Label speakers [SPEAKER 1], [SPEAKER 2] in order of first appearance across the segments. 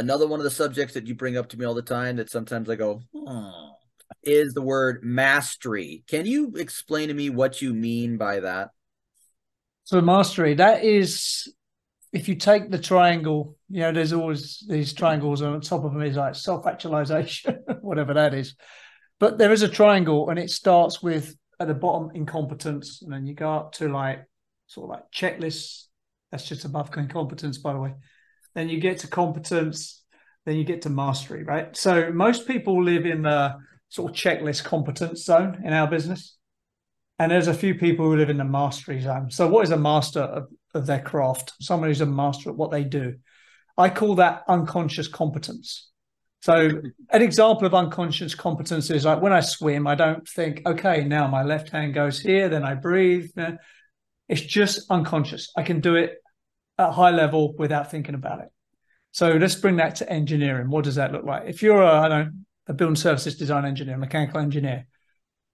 [SPEAKER 1] Another one of the subjects that you bring up to me all the time that sometimes I go, is the word mastery. Can you explain to me what you mean by that?
[SPEAKER 2] So mastery, that is, if you take the triangle, there's always these triangles, and on top of them is like self-actualization, whatever that is. But there is a triangle, and it starts with at the bottom incompetence, and then you go up to like sort of like checklists. That's just above incompetence, by the way. Then you get to competence, then you get to mastery, right? So most people live in the sort of checklist competence zone in our business. And there's a few people who live in the mastery zone. So what is a master of their craft? Someone who's a master at what they do. I call that unconscious competence. So an example of unconscious competence is like when I swim, I don't think, okay, now my left hand goes here, then I breathe. It's just unconscious. I can do it at a high level without thinking about it. So let's bring that to engineering. What does that look like? If you're a building services design engineer, mechanical engineer,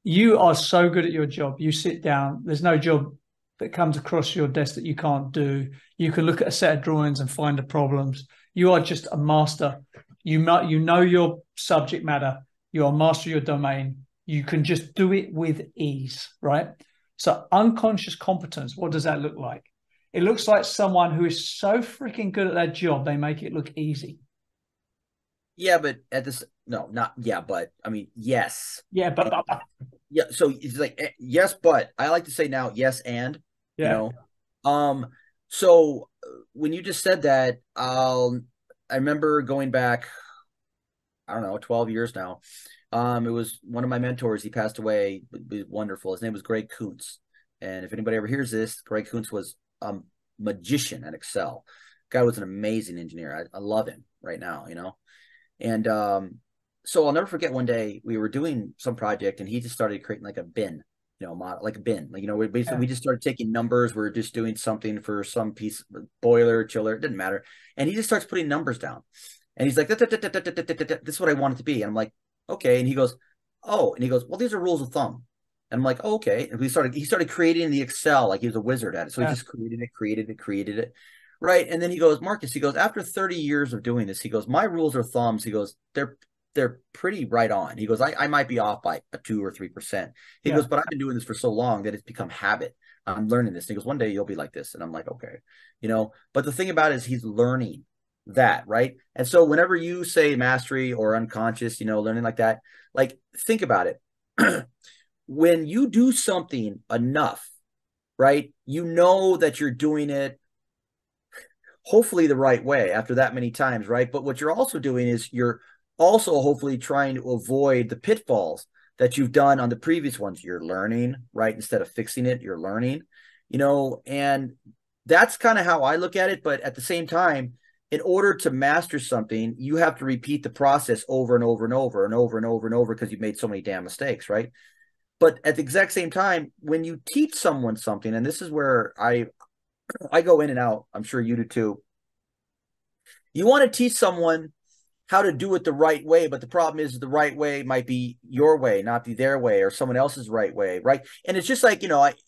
[SPEAKER 2] you are so good at your job. You sit down, there's no job that comes across your desk that you can't do. You can look at a set of drawings and find the problems. You are just a master. You know your subject matter. You're a master of your domain. You can just do it with ease, right? So unconscious competence, what does that look like? It looks like someone who is so freaking good at their job, they make it look easy.
[SPEAKER 1] Yeah, but at this, no, not, yeah, but I mean, yes.
[SPEAKER 2] Yeah, but.
[SPEAKER 1] Yeah, so it's like yes, but I like to say now yes and, you
[SPEAKER 2] Yeah.
[SPEAKER 1] know. So when you just said that, I remember going back, I don't know, 12 years now. It was one of my mentors. He passed away. It was wonderful. His name was Greg Kuntz. And if anybody ever hears this, Greg Kuntz was a magician at Excel. Guy was an amazing engineer. I love him right now, And so I'll never forget one day we were doing some project and he just started creating like a bin, model, like a bin. Like, we just started taking numbers. We are just doing something for some piece, boiler, chiller, it didn't matter. And he just starts putting numbers down. And he's like, this is what I want it to be. And I'm like, okay. And he goes, oh, and he goes, well, these are rules of thumb. And I'm like, oh, okay. And he started creating the Excel like he was a wizard at it. So he just created it. Right. And then he goes, Marcus, he goes, after 30 years of doing this, he goes, my rules are thumbs. He goes, they're pretty right on. He goes, I might be off by a 2 or 3%. He goes, but I've been doing this for so long that it's become habit. I'm learning this. And he goes, one day you'll be like this. And I'm like, okay, but the thing about it is he's learning that, right? And so whenever you say mastery or unconscious, learning like that, like think about it. When you do something enough, right, that you're doing it hopefully the right way after that many times, right? But what you're also doing is you're also hopefully trying to avoid the pitfalls that you've done on the previous ones. You're learning, right? Instead of fixing it, you're learning, and that's kind of how I look at it. But at the same time, in order to master something, you have to repeat the process over and over and over and over and over and over because you've made so many damn mistakes, right? But at the exact same time, when you teach someone something, and this is where I go in and out, I'm sure you do too. You want to teach someone how to do it the right way, but the problem is the right way might be your way, not be their way or someone else's right way, right? And it's just like,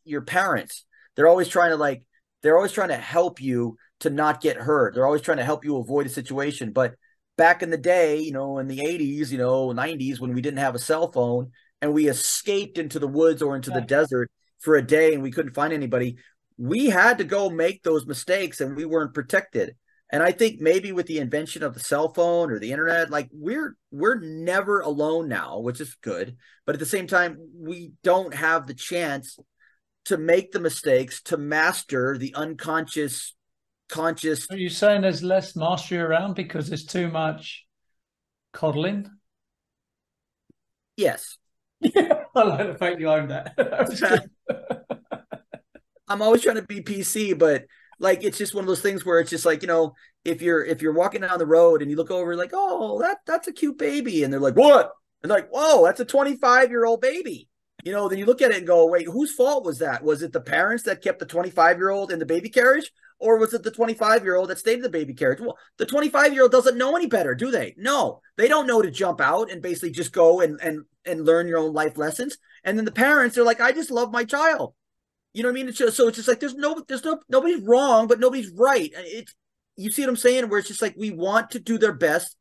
[SPEAKER 1] your parents, they're always trying to help you to not get hurt. They're always trying to help you avoid a situation. But back in the day, in the 80s, 90s, when we didn't have a cell phone and we escaped into the woods or into the desert for a day and we couldn't find anybody, we had to go make those mistakes and we weren't protected. And I think maybe with the invention of the cell phone or the internet, like we're never alone now, which is good. But at the same time, we don't have the chance to make the mistakes, to master the conscious.
[SPEAKER 2] Are you saying there's less mastery around because there's too much coddling?
[SPEAKER 1] Yes.
[SPEAKER 2] Yeah, I like the fact you own that.
[SPEAKER 1] I'm always trying to be PC, but like it's just one of those things where it's just like, if you're walking down the road and you look over like, oh, that's a cute baby, and they're like, what? And like, whoa, that's a 25-year-old baby. Then you look at it and go, wait, whose fault was that? Was it the parents that kept the 25-year-old in the baby carriage? Or was it the 25-year-old that stayed in the baby carriage? Well, the 25-year-old doesn't know any better, do they? No, they don't know to jump out and basically just go and learn your own life lessons. And then the parents are like, I just love my child. You know what I mean? It's just like, there's nobody's wrong, but nobody's right. you see what I'm saying? Where it's just like we want to do their best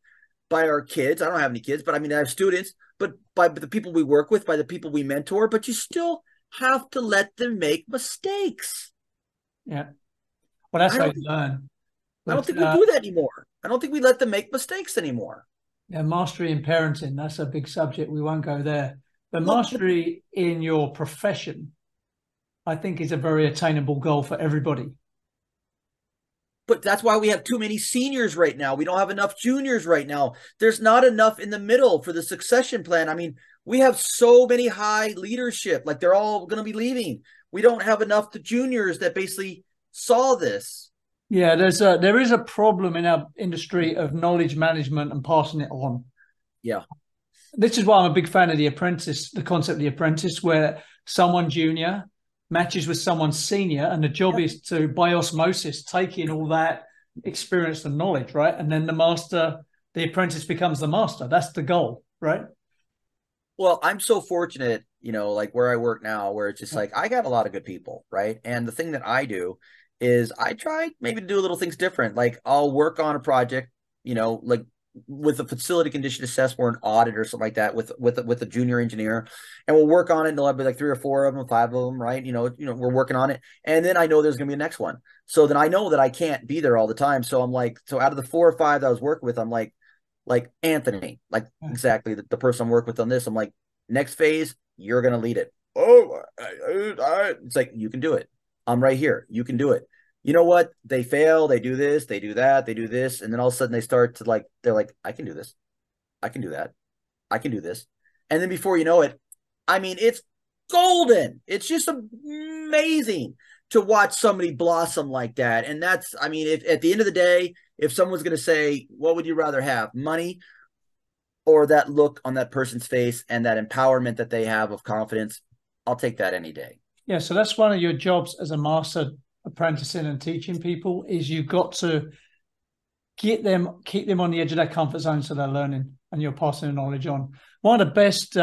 [SPEAKER 1] by our kids. I don't have any kids, but I mean, I have students, but by the people we work with, by the people we mentor, but you still have to let them make mistakes.
[SPEAKER 2] Yeah. Well, that's
[SPEAKER 1] I
[SPEAKER 2] how
[SPEAKER 1] don't
[SPEAKER 2] you learn.
[SPEAKER 1] I don't
[SPEAKER 2] But
[SPEAKER 1] think we do that anymore. I don't think we let them make mistakes anymore.
[SPEAKER 2] yeah, mastery in parenting, that's a big subject. We won't go there. But
[SPEAKER 1] Well,
[SPEAKER 2] mastery in your profession, I think, is a very attainable goal for everybody.
[SPEAKER 1] but that's why we have too many seniors right now. We don't have enough juniors right now. There's not enough in the middle for the succession plan. I mean, we have so many high leadership, like they're all going to be leaving. We don't have enough to juniors that basically saw this.
[SPEAKER 2] Yeah, there is a problem in our industry of knowledge management and passing it on.
[SPEAKER 1] Yeah.
[SPEAKER 2] This is why I'm a big fan of the apprentice, the concept of the apprentice, where someone junior matches with someone senior, and the job is to, by osmosis, take in all that experience and knowledge, right? And then the apprentice becomes the master. That's the goal, right?
[SPEAKER 1] Well, I'm so fortunate, like where I work now, where it's just like I got a lot of good people, right? And the thing that I do is I try maybe to do little things different. Like I'll work on a project, like with a facility condition assessment or an audit or something like that with a junior engineer, and we'll work on it. And there'll be like 3 or 4 of them, 5 of them, right? We're working on it, and then I know there's gonna be a next one. So then I know that I can't be there all the time. So I'm like, so out of the 4 or 5 that I was working with, I'm like Anthony, like exactly the person I'm working with on this. I'm like, next phase, you're gonna lead it. Oh, it's like you can do it. I'm right here. You can do it. You know what? They fail. They do this. They do that. They do this, and then all of a sudden they start to like. They're like, I can do this. I can do that. I can do this. And then before you know it, I mean, it's golden. It's just amazing to watch somebody blossom like that. And that's, I mean, if at the end of the day, if someone's going to say, what would you rather have, money or that look on that person's face and that empowerment that they have of confidence, I'll take that any day.
[SPEAKER 2] Yeah, so that's one of your jobs as a master apprenticing and teaching people is you've got to keep them on the edge of their comfort zone so they're learning and you're passing the knowledge on. One of the best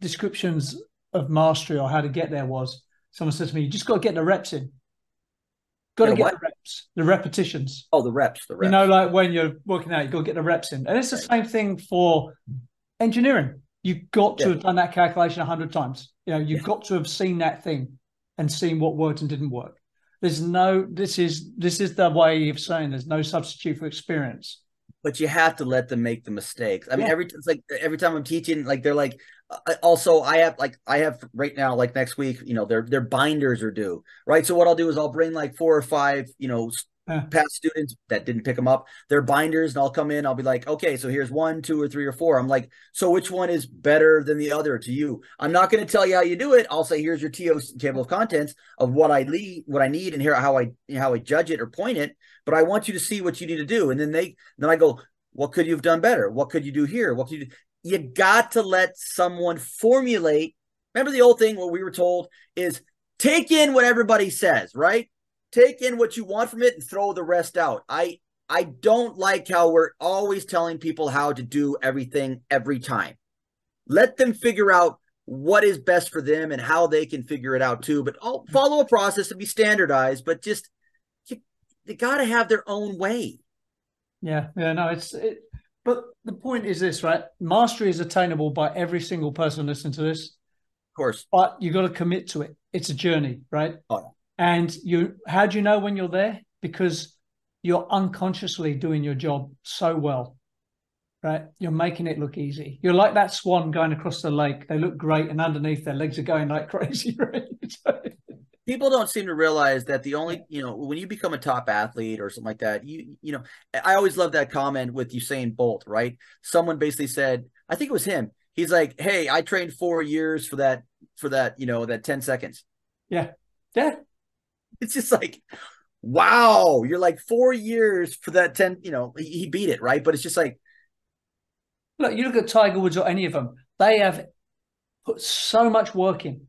[SPEAKER 2] descriptions of mastery or how to get there was someone said to me, you just got to get the reps in. Got to get the reps, the repetitions.
[SPEAKER 1] Oh, the reps.
[SPEAKER 2] Like when you're working out, you got to get the reps in. And it's the same thing for engineering. You've got to have done that calculation 100 times. You've got to have seen that thing and seen what worked and didn't work. This is the way of saying there's no substitute for experience.
[SPEAKER 1] But you have to let them make the mistakes. I mean, every time I'm teaching, like they're like, also I have right now, like next week, their binders are due, right? So what I'll do is I'll bring like 4 or 5, past students that didn't pick them up, their binders, and I'll come in, I'll be like, okay, so here's 1, 2, or 3 or 4. I'm like, so which one is better than the other to you? I'm not going to tell you how you do it. I'll say, here's your table of contents of what I need, and here how I judge it or point it. But I want you to see what you need to do. And then I go, what could you have done better? What could you do here? What could you do? You got to let someone formulate. Remember the old thing, what we were told is take in what everybody says, right? Take in what you want from it and throw the rest out. I don't like how we're always telling people how to do everything every time. Let them figure out what is best for them and how they can figure it out too. But I'll follow a process to be standardized, but just they got to have their own way.
[SPEAKER 2] Yeah, no, but the point is this, right? Mastery is attainable by every single person listening to this.
[SPEAKER 1] Of course.
[SPEAKER 2] But you got to commit to it. It's a journey, right?
[SPEAKER 1] Oh.
[SPEAKER 2] And how do you know when you're there? Because you're unconsciously doing your job so well, right? You're making it look easy. You're like that swan going across the lake. They look great, and underneath their legs are going like crazy, right?
[SPEAKER 1] People don't seem to realize that the only, when you become a top athlete or something like that, I always love that comment with Usain Bolt, right? Someone basically said, I think it was him. He's like, hey, I trained 4 years for that, that 10 seconds.
[SPEAKER 2] Yeah. Yeah.
[SPEAKER 1] It's just like, wow, you're like 4 years for that 10, he beat it, right? But it's just like,
[SPEAKER 2] look, you look at Tiger Woods or any of them, they have put so much work in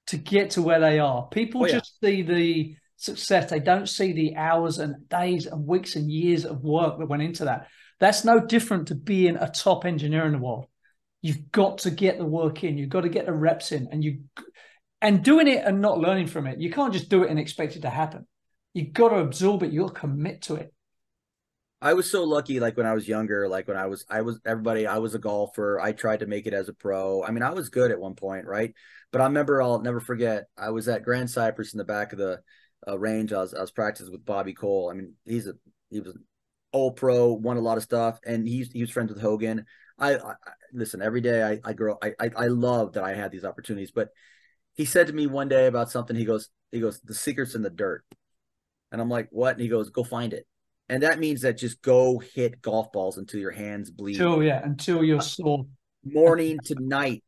[SPEAKER 2] to get to where they are. People just see the success. They don't see the hours and days and weeks and years of work that went into that. That's no different to being a top engineer in the world. You've got to get the work in. You've got to get the reps in, and doing it and not learning from it. You can't just do it and expect it to happen. You've got to absorb it. You'll commit to it.
[SPEAKER 1] I was so lucky, like when I was younger, like when I was a golfer. I tried to make it as a pro. I mean, I was good at one point, right? But I remember, I'll never forget, I was at Grand Cypress in the back of the range. I was practicing with Bobby Cole. I mean, he was an all pro, won a lot of stuff, and he was friends with Hogan. I listen every day. I love that I had these opportunities. But he said to me one day about something. He goes, the secret's in the dirt. And I'm like, what? And he goes, go find it. And that means that just go hit golf balls until your hands bleed.
[SPEAKER 2] Until you're sore.
[SPEAKER 1] Morning to night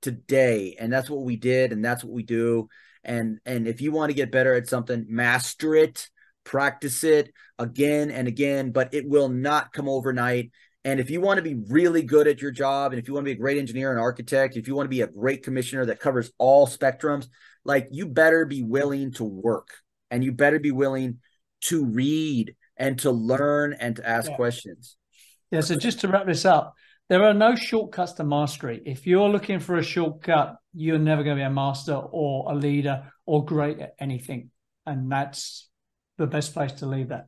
[SPEAKER 1] to day. And that's what we did. And that's what we do. And if you want to get better at something, master it, practice it again and again, but it will not come overnight. And if you want to be really good at your job, and if you want to be a great engineer and architect, if you want to be a great commissioner that covers all spectrums, like, you better be willing to work, and you better be willing to read and to learn and to ask questions.
[SPEAKER 2] Yeah. So just to wrap this up, there are no shortcuts to mastery. If you're looking for a shortcut, you're never going to be a master or a leader or great at anything. And that's the best place to leave that.